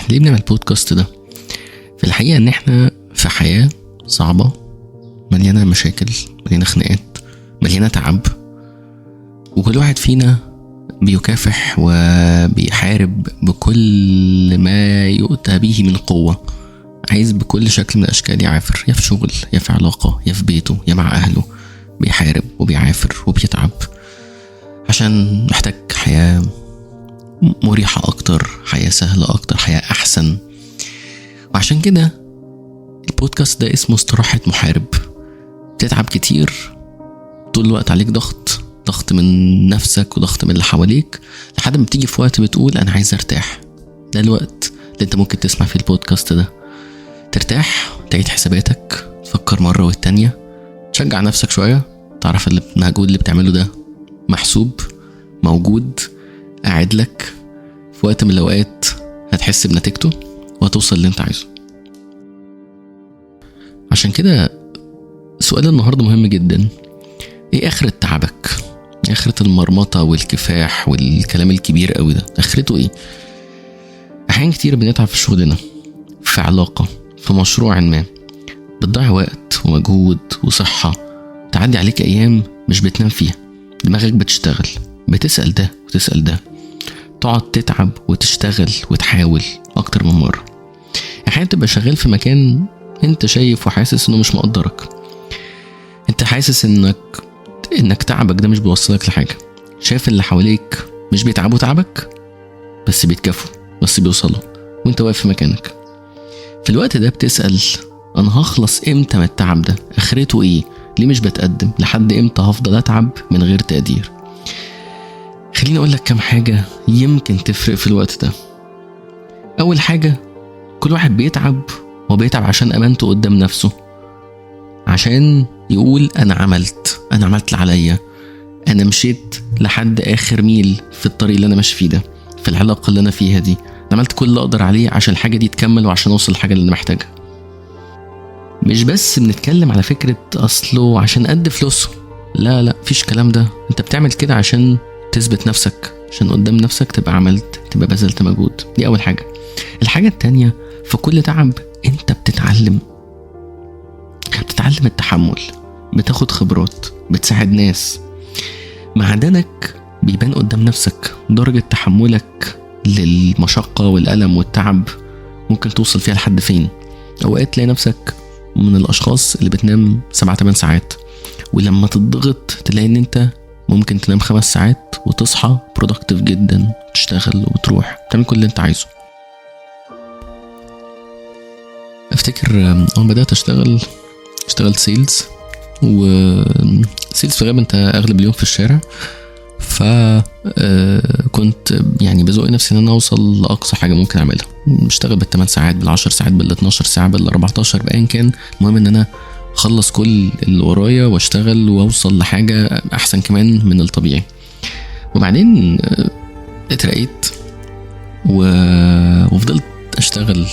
ليه بنعمل البودكاست ده؟ في الحقيقة ان احنا في حياة صعبة مليانة مشاكل، مليانة خناقات، مليانة تعب، وكل واحد فينا بيكافح وبيحارب بكل ما يؤتى به من قوة، عايز بكل شكل من الأشكال يعافر، يا في شغل يا في علاقة يا في بيته يا مع أهله، بيحارب وبيعافر وبيتعب عشان محتاج حياة مريحة أكتر، حياة سهلة أكتر، حياة أحسن. وعشان كده البودكاست ده اسمه استراحة محارب. بتتعب كتير طول الوقت، عليك ضغط من نفسك وضغط من اللي حواليك، لحد ما بتيجي في وقت بتقول أنا عايز أرتاح. ده الوقت اللي أنت ممكن تسمع فيه البودكاست ده، ترتاح، تعيد حساباتك، تفكر مرة والتانية، تشجع نفسك شوية، تعرف المجهود اللي بتعمله ده محسوب، موجود، قاعد لك. في وقت من الأوقات هتحس بنتيجته وهتوصل اللي انت عايزه. عشان كده سؤال النهاردة مهم جدا: ايه آخرة تعبك؟ ايه آخرة المرمطة والكفاح والكلام الكبير قوي ده؟ آخرته ايه؟ أحيان كتير بنتعب في شغلنا، في علاقة، في مشروع ما، بتضيع وقت ومجهود وصحة، تعدي عليك أيام مش بتنام فيها، دماغك بتشتغل، بتسأل ده وتسأل ده، تقعد تتعب وتشتغل وتحاول أكتر من مرة. أحيانا تبقى شغال في مكان انت شايف وحاسس انه مش مقدرك، انت حاسس انك تعبك ده مش بيوصلك لحاجة، شايف اللي حواليك مش بيتعبوا تعبك بس بيتكافوا، بس بيوصلوا، وانت واقف في مكانك. في الوقت ده بتسأل انا هخلص امتى من التعب ده؟ اخرته ايه؟ ليه مش بتقدم؟ لحد امتى هفضل اتعب من غير تقدير؟ خليني اقول لك كام حاجة يمكن تفرق في الوقت ده. اول حاجة، كل واحد بيتعب عشان امانته قدام نفسه، عشان يقول انا عملت اللي عليا، انا مشيت لحد اخر ميل في الطريق اللي انا ماشي فيه ده، في العلاقة اللي انا فيها دي، انا عملت كل اللي اقدر عليه عشان الحاجة دي تكمل وعشان اوصل الحاجة اللي انا محتاجها. مش بس بنتكلم على فكرة اصله عشان قد فلوسه، لا فيش كلام ده. انت بتعمل كده عشان تثبت نفسك، عشان قدام نفسك تبقى عملت، تبقى بذلت مجهود. دي اول حاجة. الحاجة التانية، في كل تعب انت بتتعلم التحمل، بتاخد خبرات، بتساعد ناس، معدنك بيبان قدام نفسك. درجة تحملك للمشقة والألم والتعب ممكن توصل فيها لحد فين. اوقات تلاقي نفسك من الاشخاص اللي بتنام 7-8 ساعات، ولما تضغط تلاقي ان انت ممكن تنام 5 ساعات وتصحى productive جدا، تشتغل وتروح تعمل كل اللي انت عايزه. افتكر اول بدأت اشتغلت سيلز، وسيلز في غالب انت اغلب اليوم في الشارع، فكنت يعني بزوق نفسي ان انا اوصل لاقصى حاجه ممكن اعملها، بشتغل بال8 ساعات، بال10 ساعات، بال12 ساعه، بال14، بأيا كان. المهم ان انا اخلص كل اللي ورايا واشتغل واوصل لحاجه احسن كمان من الطبيعي. وبعدين اترقيت وفضلت اشتغل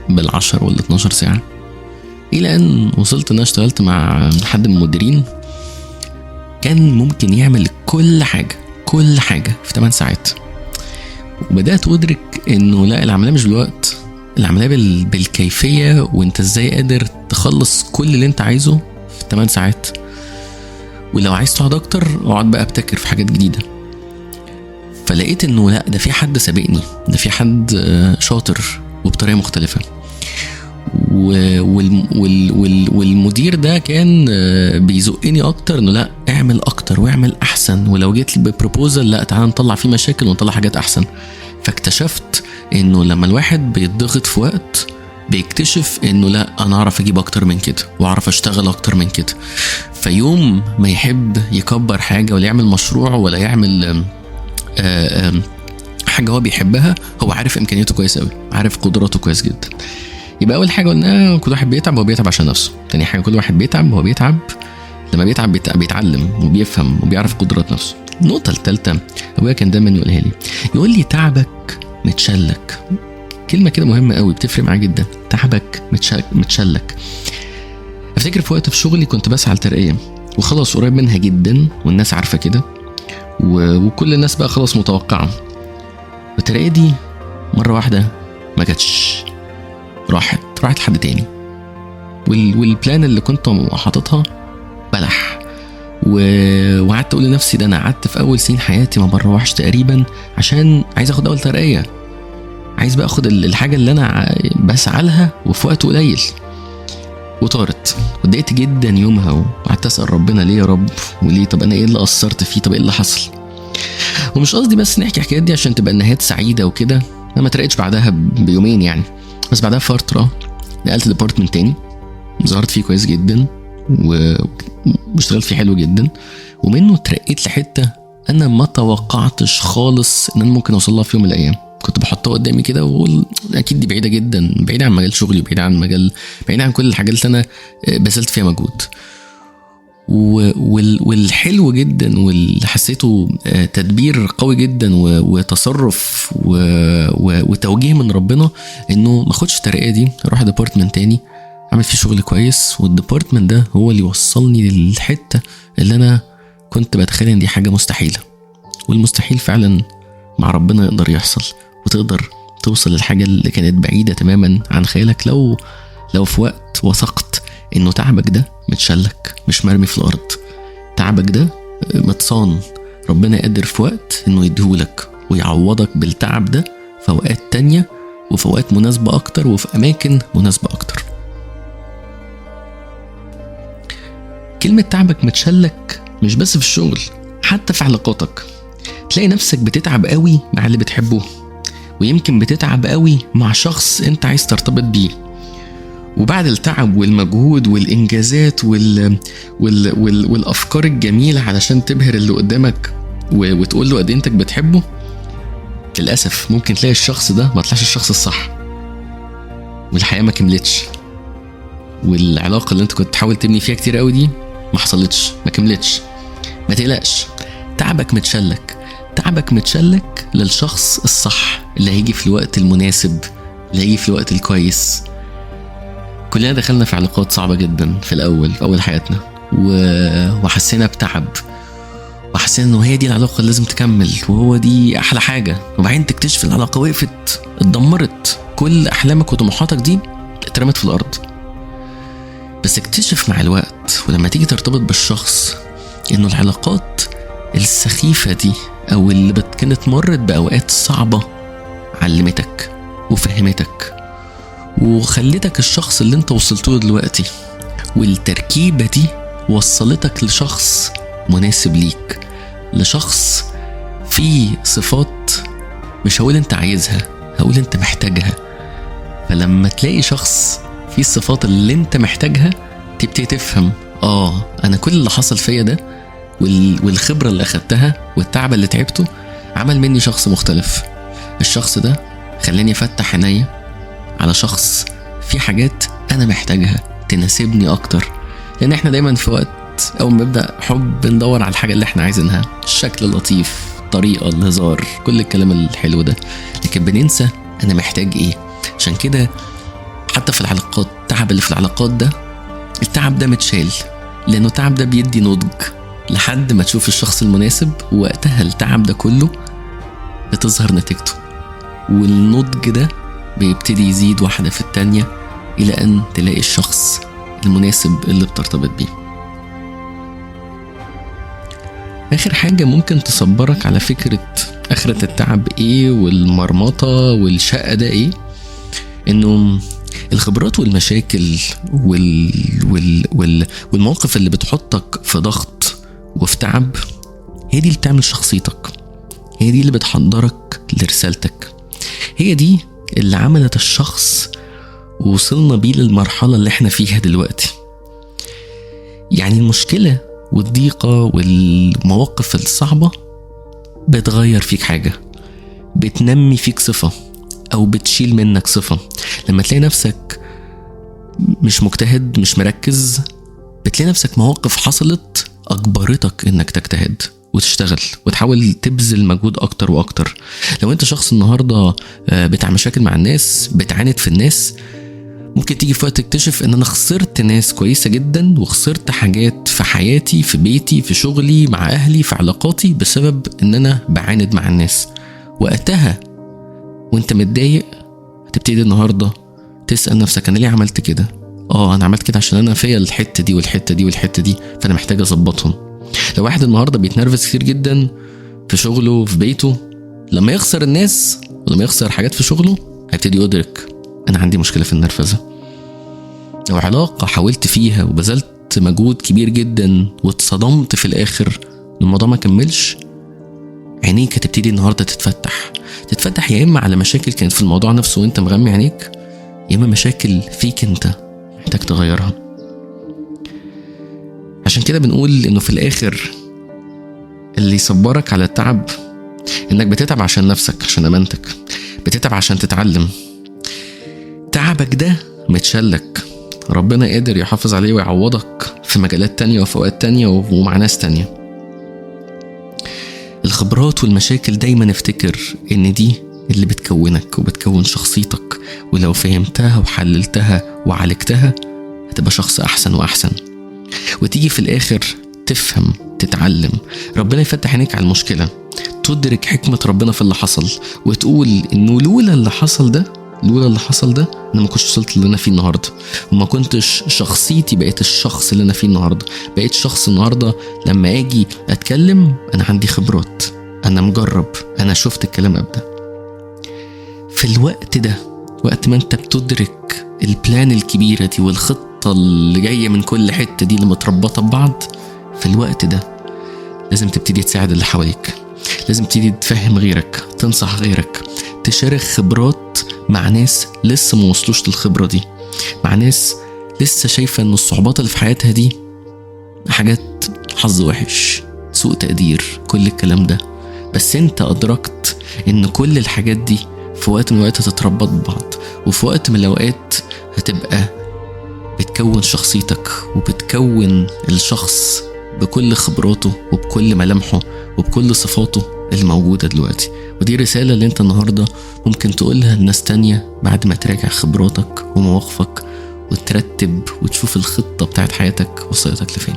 بال10 وال12 ساعه، الى ان وصلت ان انا اشتغلت مع حد من المديرين كان ممكن يعمل كل حاجه في 8 ساعات. وبدأت أدرك إنه لا، العملية مش بالوقت، العملية بالكيفية، وإنت إزاي قادر تخلص كل اللي إنت عايزه في 8 ساعات. ولو عايز تقعد أكتر، اقعد بقى ابتكر في حاجات جديدة. فلقيت إنه لا، ده في حد سابقني، ده في حد شاطر وبطريقة مختلفة. والمدير ده كان بيزقني اكتر انه لا، اعمل اكتر واعمل احسن، ولو جيت لي ببروبوزل لا، تعال نطلع فيه مشاكل ونطلع حاجات احسن. فاكتشفت انه لما الواحد بيتضغط في وقت بيكتشف انه لا، انا اعرف اجيب اكتر من كده واعرف اشتغل اكتر من كده. فيوم ما يحب يكبر حاجة ولا يعمل مشروع ولا يعمل حاجة هو بيحبها، هو عارف امكانياته كويس قوي، عارف قدراته كويس جدا. يبقى اول حاجه قلنا كل واحد بيتعب، هو بيتعب عشان نفسه. تاني حاجه، كل واحد بيتعب، هو بيتعب لما بيتعلم وبيفهم وبيعرف قدرات نفسه. النقطه الثالثه، ابويا كان دايما يقولها لي، يقول لي تعبك متشلك. كلمه كده مهمه قوي، بتفرق معايا جدا. تعبك متشلك. افتكر في وقت في شغلي كنت بسعى لترقيه وخلاص قريب منها جدا، والناس عارفه كده، وكل الناس بقى خلاص متوقعه. والترقيه دي مره واحده ما جاتش. راحت لحد تاني، والبلان اللي كنت حاططها بلح. وقعدت اقول لنفسي ده انا قعدت في اول سنين حياتي ما بروحش تقريبا عشان عايز اخد اول ترقية، عايز بقى اخد الحاجة اللي انا بسعى لها وفي وقت قليل. وطارت، واتضايقت جدا يومها، وقعدت اسال ربنا ليه يا رب، وليه؟ طب انا ايه اللي قصرت فيه؟ طب ايه اللي حصل؟ ومش قصدي بس نحكي الحكايات دي عشان تبقى النهايات سعيده وكده، انا ما اترقتش بعدها بيومين يعني، بس بعدها فتره نقلت ديبارتمنت تاني، ظهرت فيه كويس جدا واشتغلت فيه حلو جدا، ومنه اترقيت لحته انا ما توقعتش خالص ان انا ممكن اوصل لها في يوم من الايام. كنت بحطها قدامي كده واقول اكيد دي بعيده جدا، بعيده عن مجال شغلي، بعيده عن كل الحاجات اللي انا بذلت فيها مجهود. والحلو جدا واللي حسيته تدبير قوي جدا وتصرف وتوجيه من ربنا، انه ما اخدش الترقيه دي اروح ديبارتمنت تاني اعمل فيه شغل كويس، والديبارتمنت ده هو اللي وصلني للحته اللي انا كنت بتخيل ان دي حاجه مستحيله. والمستحيل فعلا مع ربنا يقدر يحصل، وتقدر توصل للحاجه اللي كانت بعيده تماما عن خيالك لو في وقت وثقت انه تعبك ده متشلك، مش مرمي في الارض. تعبك ده متصان، ربنا قادر في وقت انه يديهولك ويعوضك بالتعب ده في اوقات تانية، وفي اوقات مناسبة اكتر، وفي اماكن مناسبة اكتر. كلمة تعبك متشلك مش بس في الشغل، حتى في علاقاتك. تلاقي نفسك بتتعب قوي مع اللي بتحبه، ويمكن بتتعب قوي مع شخص انت عايز ترتبط بيه، وبعد التعب والمجهود والإنجازات والأفكار الجميلة علشان تبهر اللي قدامك وتقول له قد انتك بتحبه، للأسف ممكن تلاقي الشخص ده ما طلعش الشخص الصح، والحياة ما كملتش، والعلاقة اللي انت كنت تحاول تبني فيها كتير قوي دي ما حصلتش، ما كملتش. ما تقلقش، تعبك متشلك للشخص الصح اللي هيجي في الوقت المناسب، اللي هيجي في الوقت الكويس. كلنا دخلنا في علاقات صعبة جدا في أول حياتنا، وحسينا بتعب، وحسينا انه هي دي العلاقة اللي لازم تكمل، وهو دي أحلى حاجة، وبعدين تكتشف العلاقة وقفت، اتدمرت، كل أحلامك وطموحاتك دي اترمت في الأرض. بس اكتشف مع الوقت ولما تيجي ترتبط بالشخص انه العلاقات السخيفة دي او اللي كانت مرت بأوقات صعبة علمتك وفهمتك وخلتك الشخص اللي انت وصلته دلوقتي، والتركيبة دي وصلتك لشخص مناسب ليك، لشخص فيه صفات مش هقول انت عايزها، هقول انت محتاجها. فلما تلاقي شخص فيه الصفات اللي انت محتاجها، تبتدي تفهم انا كل اللي حصل فيا ده والخبرة اللي اخدتها والتعب اللي تعبته عمل مني شخص مختلف. الشخص ده خلاني افتح عينيا على شخص في حاجات انا محتاجها تناسبني اكتر، لان احنا دايما في وقت اول ما نبدا حب بندور على الحاجه اللي احنا عايزينها، الشكل اللطيف، الطريقه، الهزار، كل الكلام الحلو ده، لكن بننسى انا محتاج ايه. عشان كده حتى في العلاقات، التعب اللي في العلاقات ده، التعب ده متشال، لانه التعب ده بيدي نضج لحد ما تشوف الشخص المناسب، ووقتها التعب ده كله بتظهر نتيجته، والنضج ده بيبتدي يزيد واحدة في التانية إلى أن تلاقي الشخص المناسب اللي بترتبط بيه. آخر حاجة ممكن تصبرك على فكرة آخرة التعب إيه والمرمطة والشقة ده إيه، إنه الخبرات والمشاكل والمواقف اللي بتحطك في ضغط وفي تعب، هي دي اللي بتعمل شخصيتك، هي دي اللي بتحضرك لرسالتك، هي دي اللي عملت الشخص ووصلنا بيه للمرحلة اللي احنا فيها دلوقتي. يعني المشكلة والضيقة والمواقف الصعبة بتغير فيك حاجة، بتنمي فيك صفة أو بتشيل منك صفة. لما تلاقي نفسك مش مجتهد، مش مركز، بتلاقي نفسك مواقف حصلت أجبرتك إنك تجتهد وتشتغل وتحاول تبذل مجهود أكتر وأكتر. لو أنت شخص النهاردة بتاع مشاكل مع الناس، بتعاند في الناس، ممكن تيجي في وقت تكتشف إن أنا خسرت ناس كويسة جدا، وخسرت حاجات في حياتي، في بيتي، في شغلي، مع أهلي، في علاقاتي، بسبب إن أنا بعاند مع الناس. وقتها وأنت متضايق هتبتدي النهاردة تسأل نفسك انا ليه عملت كده؟ انا عملت كده عشان انا فيا الحتة دي والحتة دي والحتة دي، فانا محتاج اظبطهم. لو واحد النهاردة بيتنرفز كتير جدا في شغله في بيته، لما يخسر الناس ولما يخسر حاجات في شغله هيبتدي يدرك انا عندي مشكلة في النرفزة. لو علاقة حاولت فيها وبذلت مجهود كبير جدا واتصدمت في الاخر الموضوع ما كملش، عينيك هتبتدي النهارده تتفتح يا اما على مشاكل كانت في الموضوع نفسه وانت مغمي عينيك، يا اما مشاكل فيك انت محتاج تغيرها. عشان كده بنقول انه في الاخر اللي يصبرك على التعب انك بتتعب عشان نفسك، عشان امانتك، بتتعب عشان تتعلم. تعبك ده متشلك، ربنا قادر يحافظ عليه ويعوضك في مجالات تانية وفي اوقات تانية ومع ناس تانية. الخبرات والمشاكل دايما افتكر ان دي اللي بتكونك وبتكون شخصيتك، ولو فهمتها وحللتها وعالجتها هتبقى شخص احسن واحسن. وتيجي في الاخر تفهم، تتعلم، ربنا يفتح عينيك على المشكلة، تدرك حكمة ربنا في اللي حصل، وتقول انه لولا اللي حصل ده انا ما كنتش وصلت اللي انا فيه النهارده، وما كنتش شخصيتي بقيت الشخص اللي انا فيه النهارده. بقيت شخص النهارده لما اجي اتكلم انا عندي خبرات، انا مجرب، انا شفت الكلام ابدا. في الوقت ده، وقت ما انت بتدرك البلان الكبيرة دي والخطة اللي جاية من كل حتة دي اللي متربطة ببعض، في الوقت ده لازم تبتدي تساعد اللي حواليك، لازم تبتدي تفهم غيرك، تنصح غيرك، تشارك خبرات مع ناس لسه ما وصلوش للخبرة دي، مع ناس لسه شايفة ان الصعوبات اللي في حياتها دي حاجات حظ وحش، سوء تقدير، كل الكلام ده. بس انت ادركت ان كل الحاجات دي في وقت من الوقت هتتربط ببعض، وفي وقت من الاوقات هتبقى بتكون شخصيتك وبتكون الشخص بكل خبراته وبكل ملامحه وبكل صفاته الموجودة دلوقتي. ودي رسالة اللي انت النهاردة ممكن تقولها لناس تانية بعد ما تراجع خبراتك ومواقفك وترتب وتشوف الخطة بتاعت حياتك وصلتك لفين.